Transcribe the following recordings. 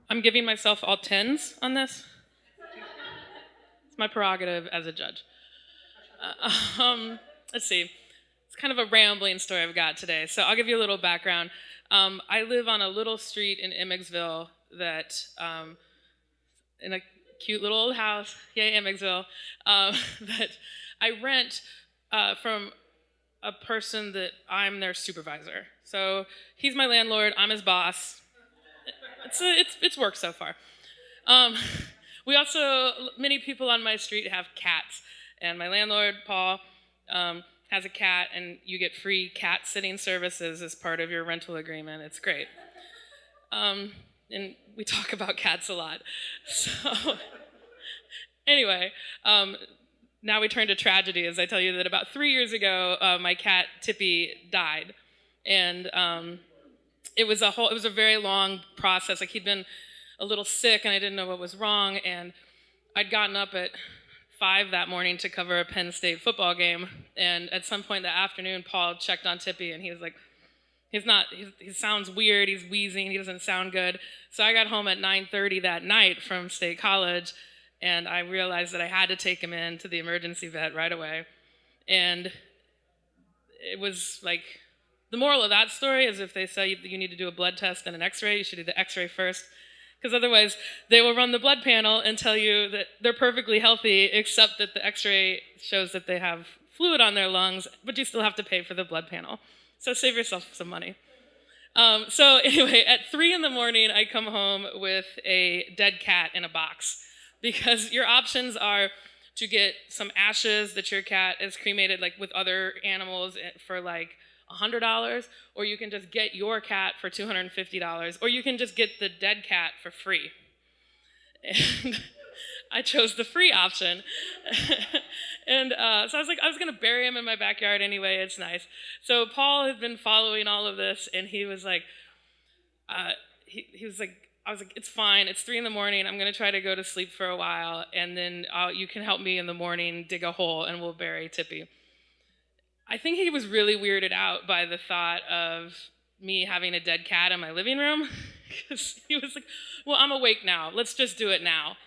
I'm giving myself all 10s on this. It's my prerogative as a judge. Let's see. It's kind of a rambling story I've got today, so I'll give you a little background. I live on a little street in Emmetsville that, in a cute little old house, yay Emmetsville, that I rent from a person that I'm their supervisor. So he's my landlord, I'm his boss. It's worked so far. We also, many people on my street have cats, and my landlord, Paul, has a cat, and you get free cat sitting services as part of your rental agreement. It's great. And we talk about cats a lot. So anyway, now we turn to tragedy as I tell you that about 3 years ago, my cat Tippy died. And it was a very long process. Like, he'd been a little sick and I didn't know what was wrong. And I'd gotten up at 5 that morning to cover a Penn State football game. And at some point that afternoon, Paul checked on Tippy and he was like, he sounds weird, he's wheezing, he doesn't sound good. So I got home at 9:30 that night from State College, and I realized that I had to take him in to the emergency vet right away. And it was like, the moral of that story is if they say you need to do a blood test and an x-ray, you should do the x-ray first, because otherwise they will run the blood panel and tell you that they're perfectly healthy, except that the x-ray shows that they have fluid on their lungs, but you still have to pay for the blood panel. So save yourself some money. So anyway, at 3 in the morning, I come home with a dead cat in a box, because your options are to get some ashes that your cat is cremated, like with other animals, for like $100, or you can just get your cat for $250, or you can just get the dead cat for free. And I chose the free option. And so I was going to bury him in my backyard anyway. It's nice. So Paul had been following all of this, and he was like, I was like, it's fine. It's 3 in the morning. I'm going to try to go to sleep for a while, and then you can help me in the morning dig a hole, and we'll bury Tippy. I think he was really weirded out by the thought of me having a dead cat in my living room, because he was like, well, I'm awake now. Let's just do it now.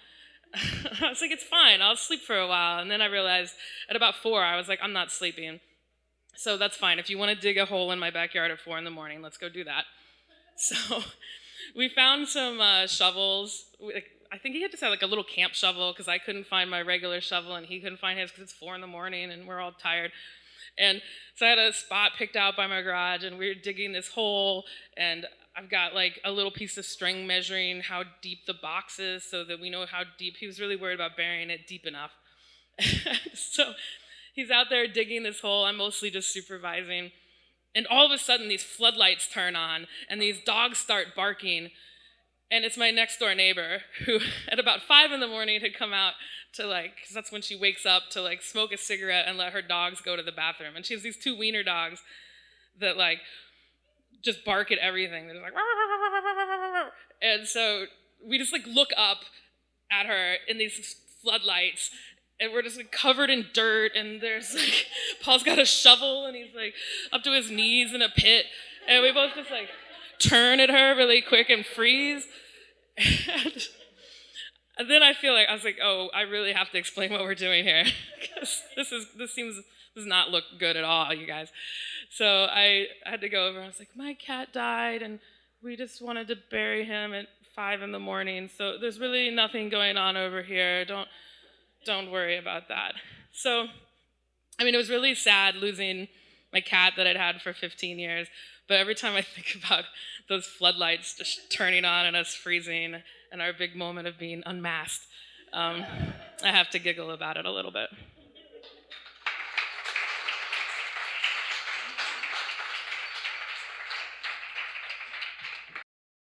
I was like, it's fine, I'll sleep for a while. And then I realized at about 4, I was like, I'm not sleeping. So that's fine. If you want to dig a hole in my backyard at 4 in the morning, let's go do that. So we found some shovels. I think he had just had like a little camp shovel, because I couldn't find my regular shovel and he couldn't find his because it's 4 in the morning and we're all tired. And so I had a spot picked out by my garage, and we were digging this hole, and I've got like a little piece of string measuring how deep the box is so that we know how deep. He was really worried about burying it deep enough. So he's out there digging this hole. I'm mostly just supervising. And all of a sudden, these floodlights turn on, and these dogs start barking. And it's my next door neighbor, who at about 5 in the morning had come out to because that's when she wakes up, to smoke a cigarette and let her dogs go to the bathroom. And she has these 2 wiener dogs that just bark at everything. They're just like, and so we just look up at her in these floodlights, and we're just covered in dirt, and there's Paul's got a shovel, and he's up to his knees in a pit, and we both just turn at her really quick and freeze. And then I was like, oh, I really have to explain what we're doing here, because this does not look good at all, you guys. So I had to go over, and I was like, my cat died, and we just wanted to bury him at 5 in the morning, so there's really nothing going on over here. Don't worry about that. So, it was really sad losing my cat that I'd had for 15 years, but every time I think about those floodlights just turning on and us freezing and our big moment of being unmasked, I have to giggle about it a little bit.